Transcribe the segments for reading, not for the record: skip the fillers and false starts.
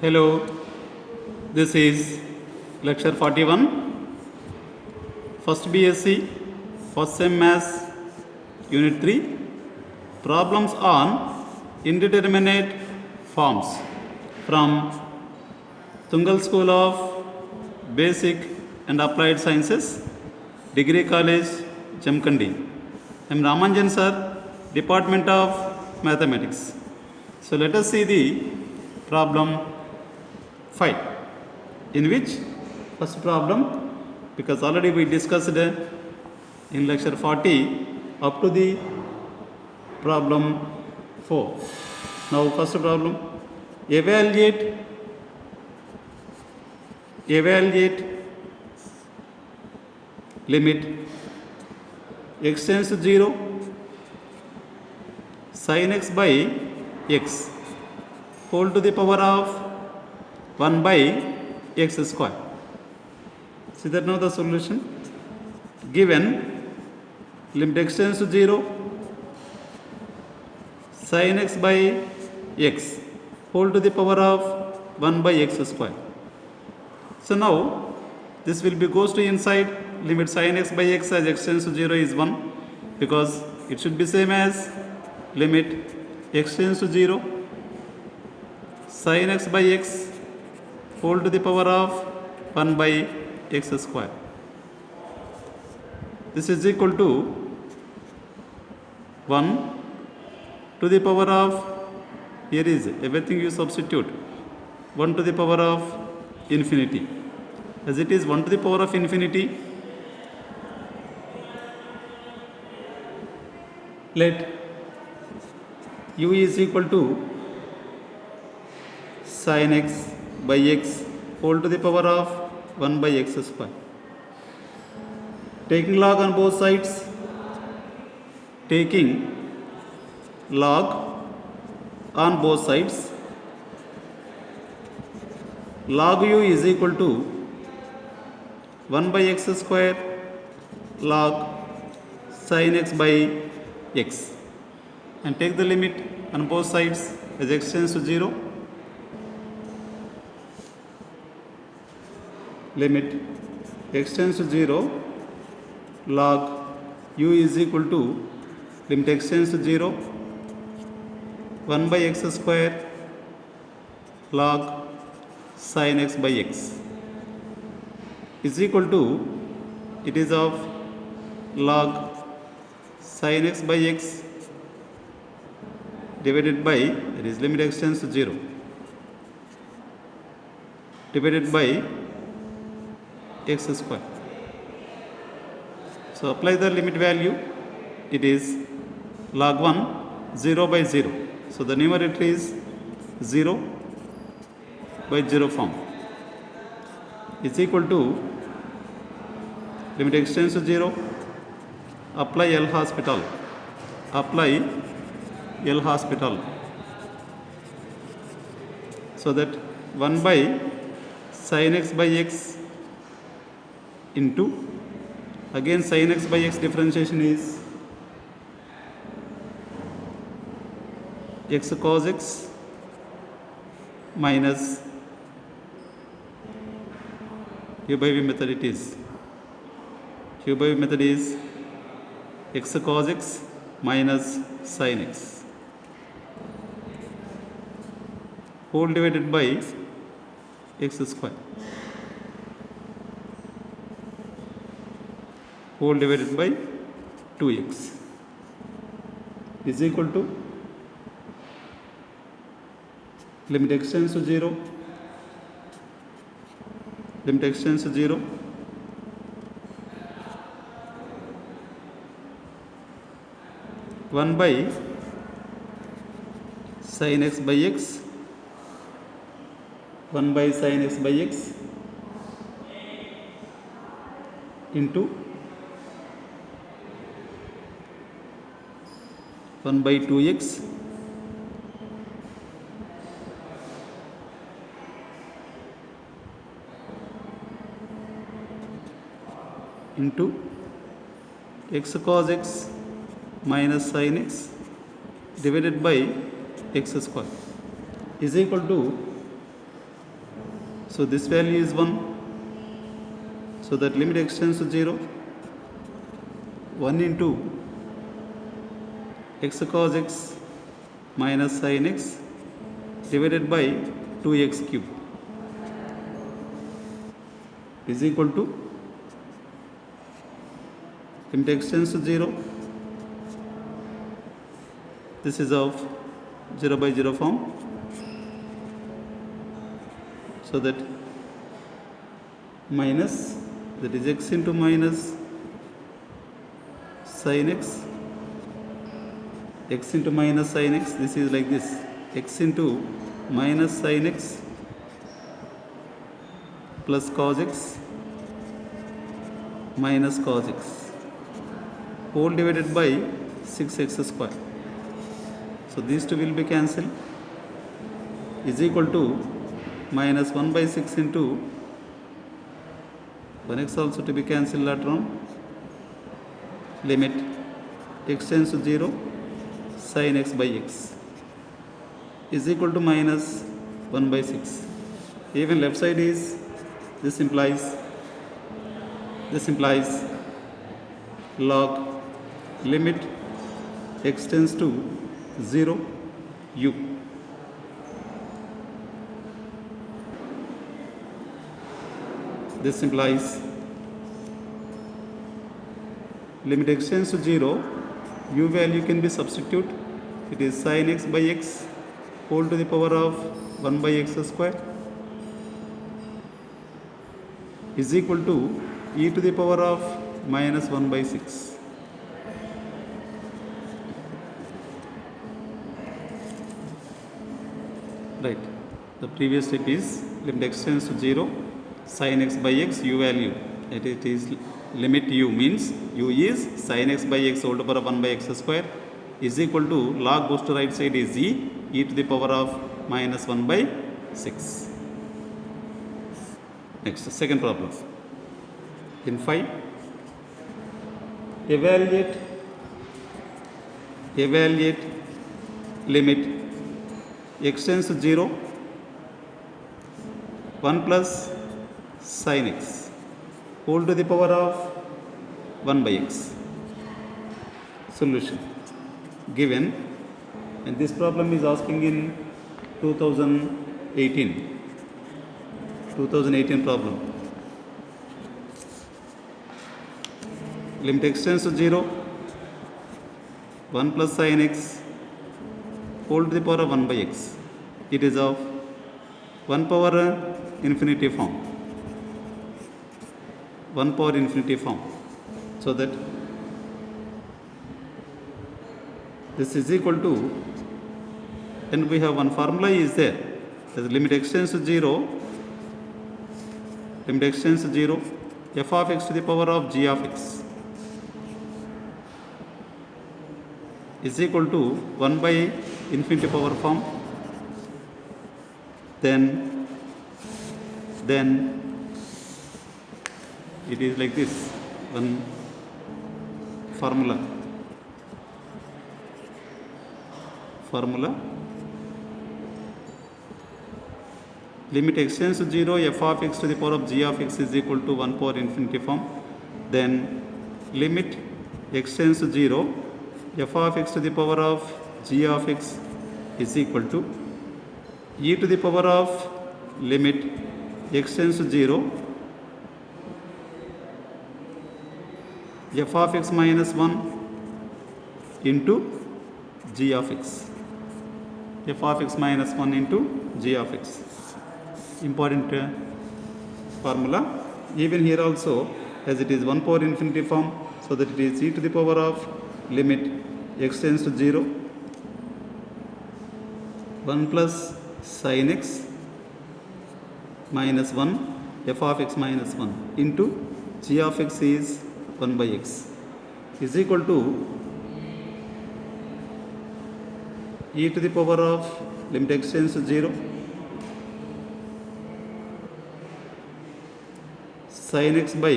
Hello, this is lecture 41, first BSc, first sem Maths, Unit 3, problems on indeterminate forms from Tungal School of Basic and Applied Sciences, Degree College, Jamkandi. I am Ramanjan sir, Department of Mathematics. So let us see the problem 5, in which first problem, because already we discussed in lecture 40 up to the problem 4. Now first problem, evaluate limit x tends to 0 sin x by x whole to the power of 1 by x square. See that now the solution. Given limit x tends to 0 sin x by x whole to the power of 1 by x square. So now this will be goes to inside. Limit sin x by x as x tends to 0 is 1, because it should be same as limit x tends to 0 sin x by x whole to the power of 1 by x square. This is equal to 1 to the power of, here is everything you substitute, 1 to the power of infinity. As it is 1 to the power of infinity, let u is equal to sin x by x whole to the power of 1 by x square. Taking log on both sides, taking log on both sides, log u is equal to 1 by x square log sin x by x, and take the limit on both sides as x tends to 0. Limit x tends to 0 log u is equal to limit x tends to 0 1 by x square log sin x by x is equal to, it is of log sin x by x divided by, that is limit x tends to 0 divided by x square. So apply the limit value, it is log 1 0 by 0. So the numerator is 0 by 0 form is equal to limit x tends to 0, apply L'Hospital, so that 1 by sin x by x into, again sin x by x differentiation is x cos x minus u by v method, it is u by v method is x cos x minus sin x whole divided by x square whole divided by 2x is equal to limit x tends to 0 1 by sin x by x 1 by sin x by x into 1 by 2x into x cos x minus sin x divided by x square is equal to So this value is 1. So that limit extends to 0. 1 into x cos x minus sin x divided by 2x cube is equal to limit extends to 0. This is of 0 by 0 form. So that minus, that is x into minus sin x, x into minus sin x, this is like this, x into minus sin x plus cos x minus cos x whole divided by 6x square. So these two will be cancelled, is equal to minus 1 by 6 into 1x also to be cancelled later on. Limit x tends to 0 sin x by x is equal to minus 1 by 6. Even left side is, this implies log limit x tends to 0 u. This implies limit x tends to 0, u value can be substitute. It is sin x by x whole to the power of 1 by x square is equal to e to the power of minus 1 by 6. Right. The previous step is limit x tends to 0 sin x by x u value. It is limit u means u is sin x by x whole to the power of 1 by x square is equal to log goes to right side is e to the power of minus 1 by 6. Next, second problem. In 5, evaluate limit x tends to 0 1 plus sin x whole to the power of 1 by x. Solution given, and this problem is asking in 2018 problem. Limit x tends to 0 1 plus sin x whole to the power of 1 by x. It is of 1 power infinity form. 1 power infinity form. So that this is equal to, and we have one formula is there. The limit x tends to 0, f of x to the power of g of x is equal to 1 by infinity power form. Then it is like this, one formula limit x tends to 0 f of x to the power of g of x is equal to 1 power infinity form. Then limit x tends to 0 f of x to the power of g of x is equal to e to the power of limit x tends to 0 f of x minus 1 into g of x. F of x minus 1 into g of x. Important formula. Even here also, as it is 1 power infinity form, so that it is e to the power of limit x tends to 0 1 plus sin x minus 1 f of x minus 1 into g of x is 1 by x is equal to e to the power of limit x tends to 0 sin x by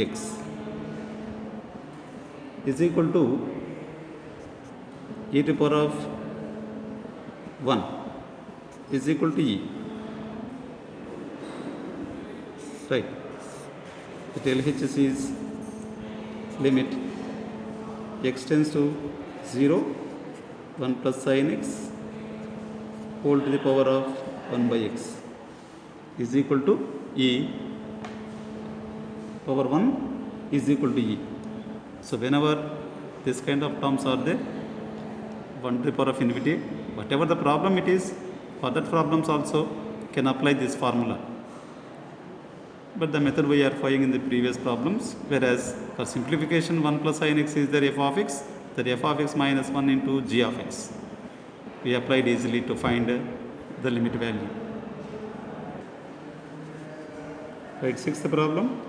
x is equal to e to the power of 1 is equal to e. right? The LHS is limit x tends to 0, 1 plus sin x whole to the power of 1 by x is equal to e power 1 is equal to e. So whenever this kind of terms are there, 1 to the power of infinity, whatever the problem it is, for that problems also can apply this formula. But the method we are following in the previous problems, whereas for simplification 1 plus sin x is the f of x, that f of x minus 1 into g of x. We applied easily to find the limit value. Right, sixth problem.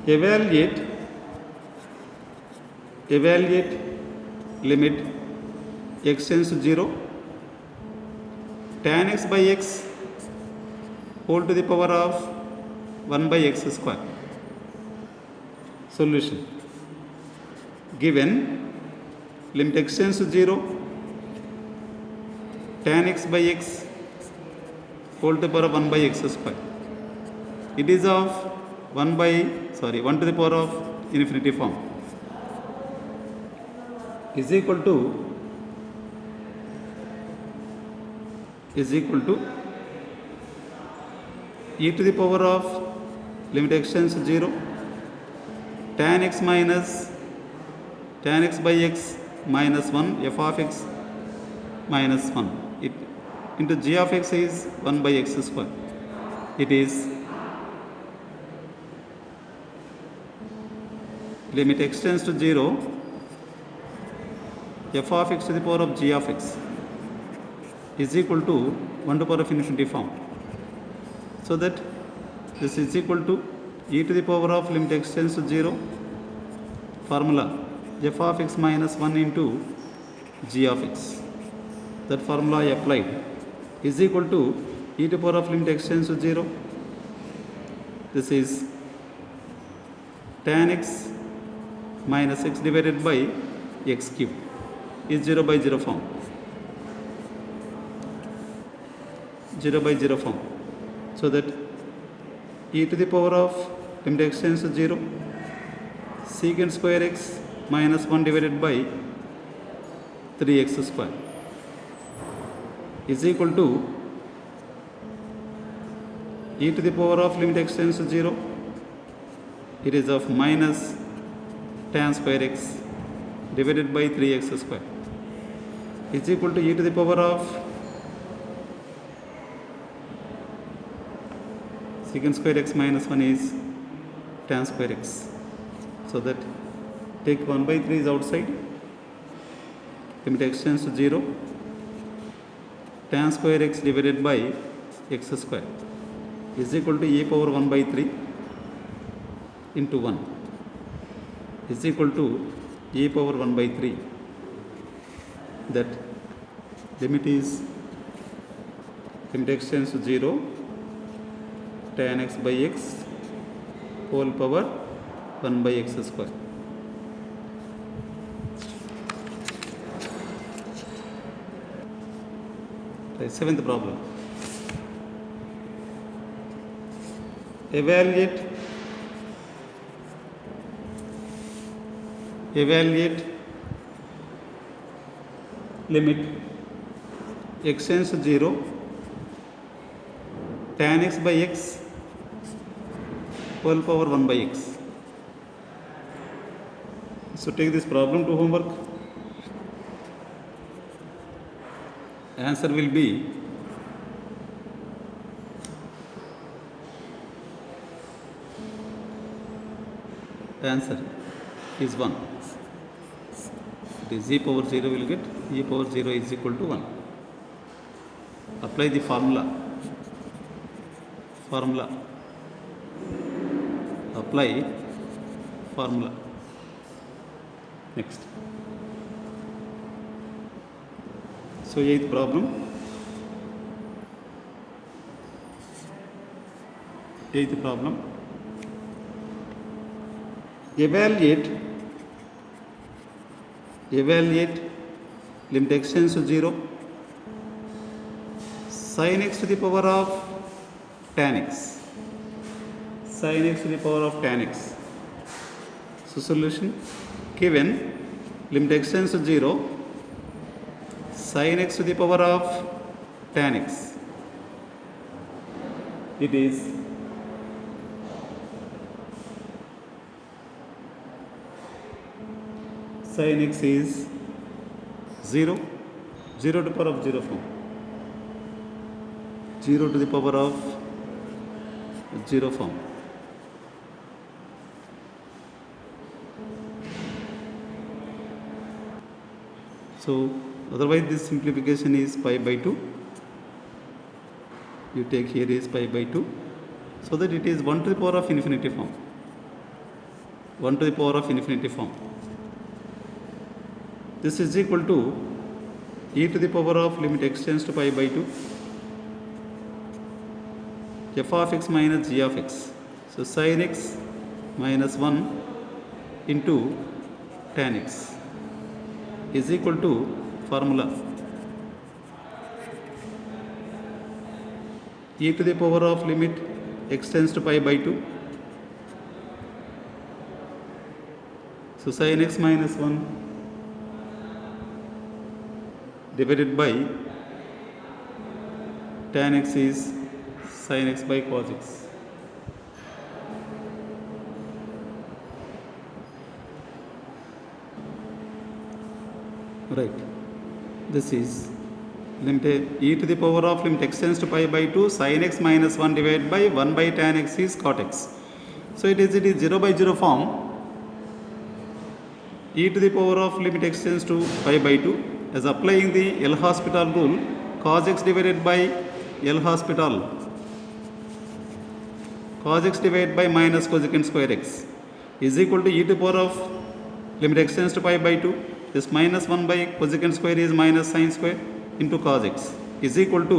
Evaluate limit x tends to 0, tan x by x whole to the power of 1 by x square. Solution. Given limit x tends to 0, tan x by x whole to the power of 1 by x square. It is of 1 to the power of infinity form is equal to e to the power of limit x tends to 0, tan x by x minus 1 f of x minus 1 it into g of x is 1 by x square. It is limit x tends to 0, f of x to the power of g of x is equal to 1 to the power of infinity form. So that this is equal to e to the power of limit x tends to 0 formula f of x minus 1 into g of x. That formula I applied is equal to e to the power of limit x tends to 0. This is tan x minus x divided by x cube is 0 by 0 form. 0 by 0 form. So that e to the power of limit x tends to 0 secant square x minus 1 divided by 3x square is equal to e to the power of limit x tends to 0. It is of minus tan square x divided by 3x square is equal to e to the power of secant square x minus 1 is tan square x. So that take 1 by 3 is outside, limit x tends to 0, tan square x divided by x square is equal to e power 1 by 3 into 1 is equal to e power 1 by 3. That limit is limit x tends to 0, tan x by x whole power 1 by x square. Right, seventh problem. Evaluate limit x tends to 0, tan x by x whole power 1 by x. So take this problem to homework. Answer will be answer is 1. It is e power 0 will get e power 0 is equal to 1. Apply the formula. Apply formula. Next. So eighth problem. Evaluate limit x tends to 0, sin x to the power of tan x sin x to the power of tan x. So solution, given limit x tends to 0, sin x to the power of tan x, it is sin x is 0, 0 to the power of 0 form, 0 to the power of 0 form. So otherwise this simplification is pi by 2. You take here is pi by 2, so that it is 1 to the power of infinity form. 1 to the power of infinity form. This is equal to e to the power of limit x tends to pi by 2 f of x minus g of x. So sin x minus 1 into tan x is equal to formula e to the power of limit x tends to pi by 2. So sin x minus 1 divided by tan x is sin x by cos x. Right. This is limit e to the power of limit x tends to pi by 2 sin x minus 1 divided by 1 by tan x is cot x. So it is 0 by 0 form. E to the power of limit x tends to pi by 2, as applying the L'Hospital rule, cos x divided by L'Hospital, cos x divided by minus cosecant square x is equal to e to the power of limit x tends to pi by 2. This minus 1 by cosecant square is minus sin square into cos x is equal to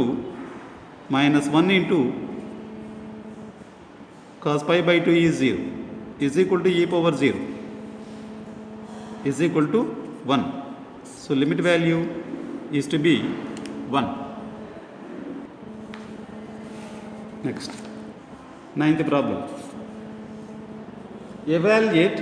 minus 1 into cos pi by 2 is 0 is equal to e power 0 is equal to 1. So limit value is to be 1. Next, ninth problem. Evaluate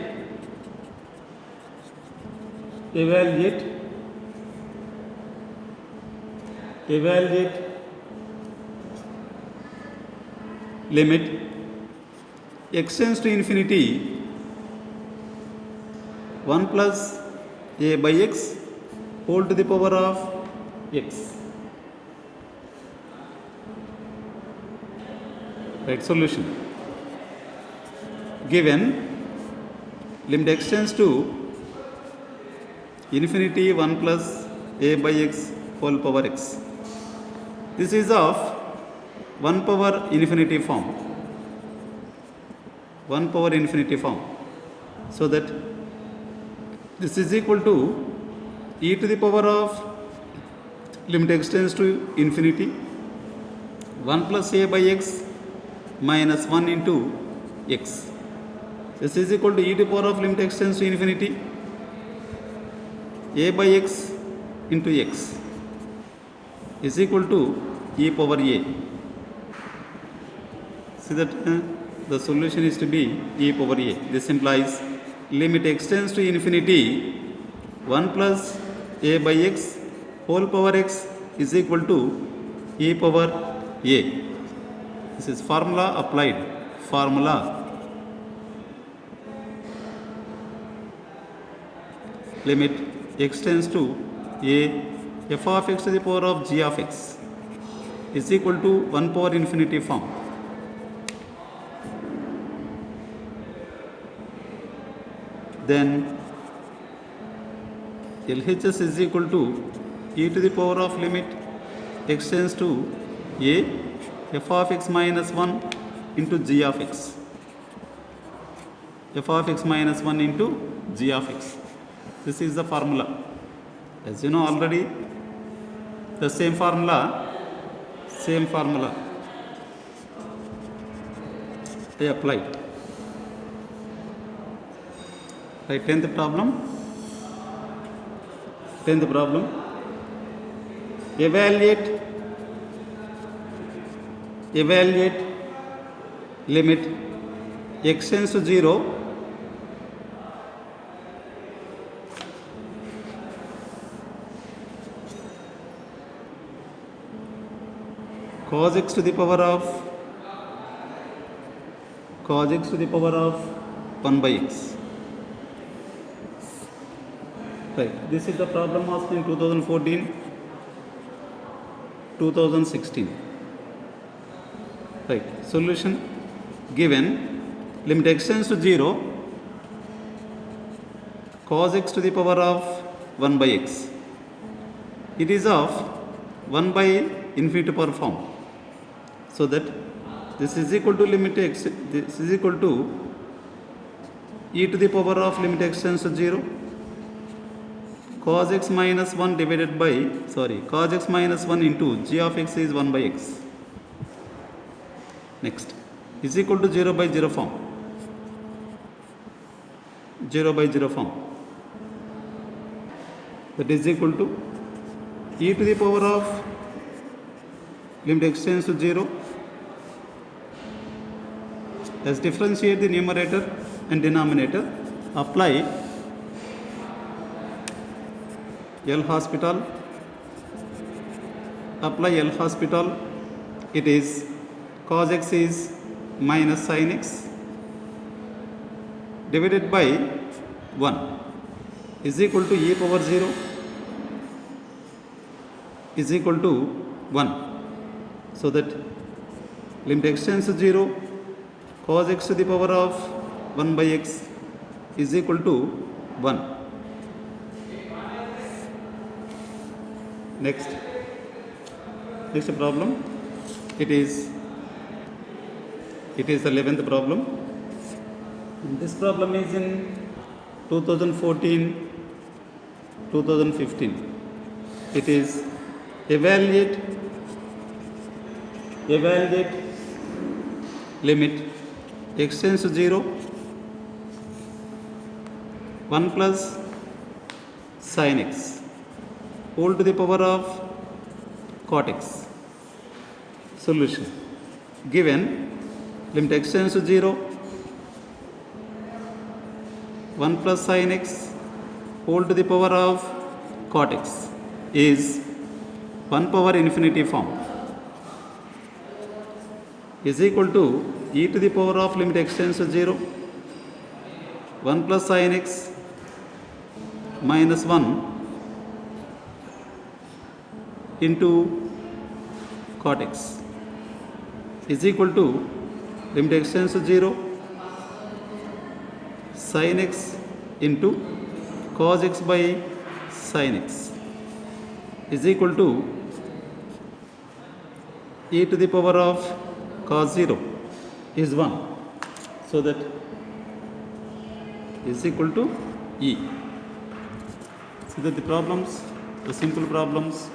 limit x tends to infinity 1 plus a by x whole to the power of x. Right, solution. Given limit x tends to infinity 1 plus a by x whole power x. This is of 1 power infinity form. 1 power infinity form. So that this is equal to e to the power of limit x tends to infinity 1 plus a by x minus 1 into x. This is equal to e to the power of limit x tends to infinity a by x into x is equal to e power a. See that the solution is to be e power a. This implies limit x tends to infinity 1 plus a by x whole power x is equal to e power a. This is formula applied. Formula limit x tends to a f of x to the power of g of x is equal to 1 power infinity form. Then LHS is equal to e to the power of limit x tends to a f of x minus 1 into g of x. F of x minus 1 into g of x. This is the formula. As you know already, the same formula they applied. Right, 10th problem. Evaluate limit x tends to 0, cos x to the power of 1 by x. Right. This is the problem asked in 2014, 2016. Right. Solution: given limit x tends to 0, cos x to the power of 1 by x. It is of 1 by infinity power form. So that this is equal to limit x, this is equal to e to the power of limit x tends to 0, cos x minus 1 divided by, cos x minus 1 into g of x is 1 by x. Next, is equal to 0 by 0 form. 0 by 0 form. That is equal to e to the power of limit x tends to 0. Let's differentiate the numerator and denominator. Apply L'Hospital. Apply L'Hospital. It is cos x is minus sin x divided by 1 is equal to e power 0 is equal to 1. So that limit x tends to 0, cos x to the power of 1 by x is equal to 1. Next problem. It is the 11th problem. This problem is in 2014, 2015. It is evaluate limit x tends to 0, 1 plus sin x whole to the power of cot x. Solution: given limit x tends to 0, 1 plus sin x whole to the power of cot x is 1 power infinity form is equal to e to the power of limit x tends to 0, 1 plus sin x minus 1 into cot x is equal to limit x tends to 0, sin x into cos x by sin x is equal to e to the power of cos 0 is 1. So that is equal to e. So that the simple problems.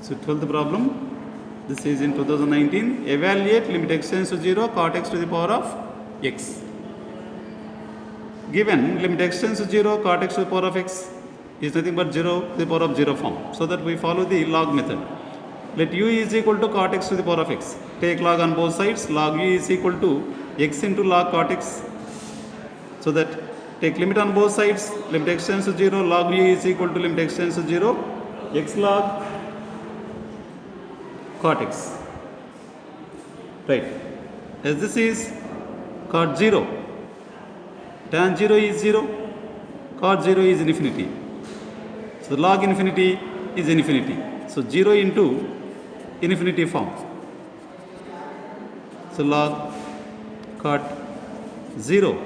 So 12th problem, this is in 2019. Evaluate limit x tends to 0, cot x to the power of x. Given limit x tends to 0, cot x to the power of x is nothing but 0 to the power of 0 form. So that we follow the log method. Let u is equal to cot x to the power of x. Take log on both sides. Log u is equal to x into log cot x. So that take limit on both sides. Limit x tends to 0, log u is equal to limit x tends to 0, x log cot x. Right. As this is cot 0, tan 0 is 0, cot 0 is infinity. So log infinity is infinity. So 0 into infinity form. So log cot 0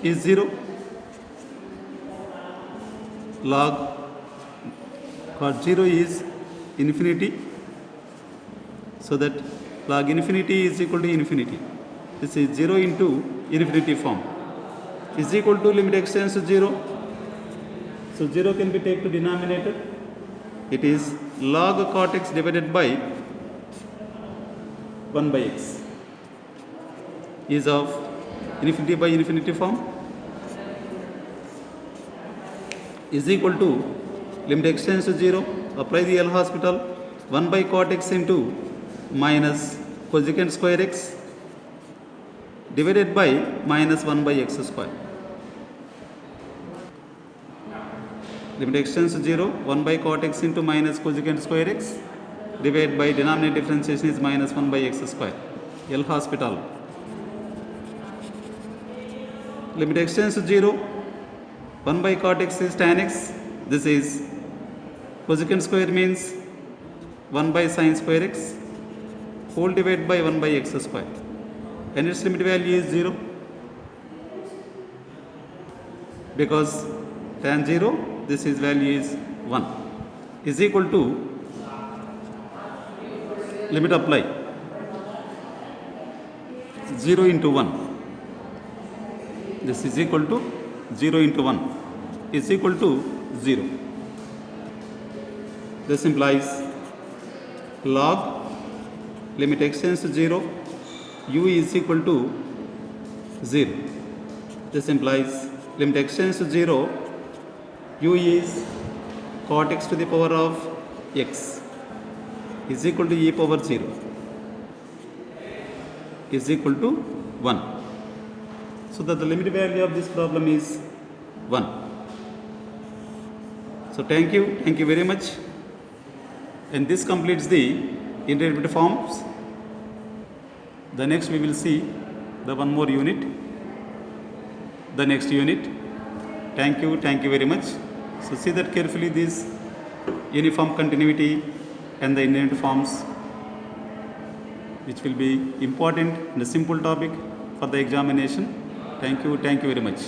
is 0, log cot 0 is infinity. So that log infinity is equal to infinity. This is 0 into infinity form. is equal to limit x tends to 0. So 0 can be taken to denominator. It is log cot x divided by 1 by x is of infinity by infinity form is equal to limit x tends to 0. Apply the L'Hospital. 1 by cot x into minus cosecant square x divided by minus 1 by x square. Limit x tends to 0. 1 by cot x into minus cosecant square x divided by denominator differentiation is minus 1 by x square. L'Hospital. Limit x tends to 0. 1 by cot x is tan x. This is cosecant square means 1 by sin square x whole divided by 1 by x square. And its limit value is 0. Because tan 0, this is value is 1 is equal to limit apply 0 into 1. This is equal to 0 into 1 is equal to 0. This implies log limit x tends to 0, u is equal to 0. This implies limit x tends to 0, u is cot x to the power of x is equal to e power 0 is equal to 1. So that the limit value of this problem is 1. So thank you very much. And this completes the intermediate forms. The next we will see the one more unit, the next unit. Thank you very much. So see that carefully, this uniform continuity and the intermediate forms, which will be important and a simple topic for the examination. Thank you very much.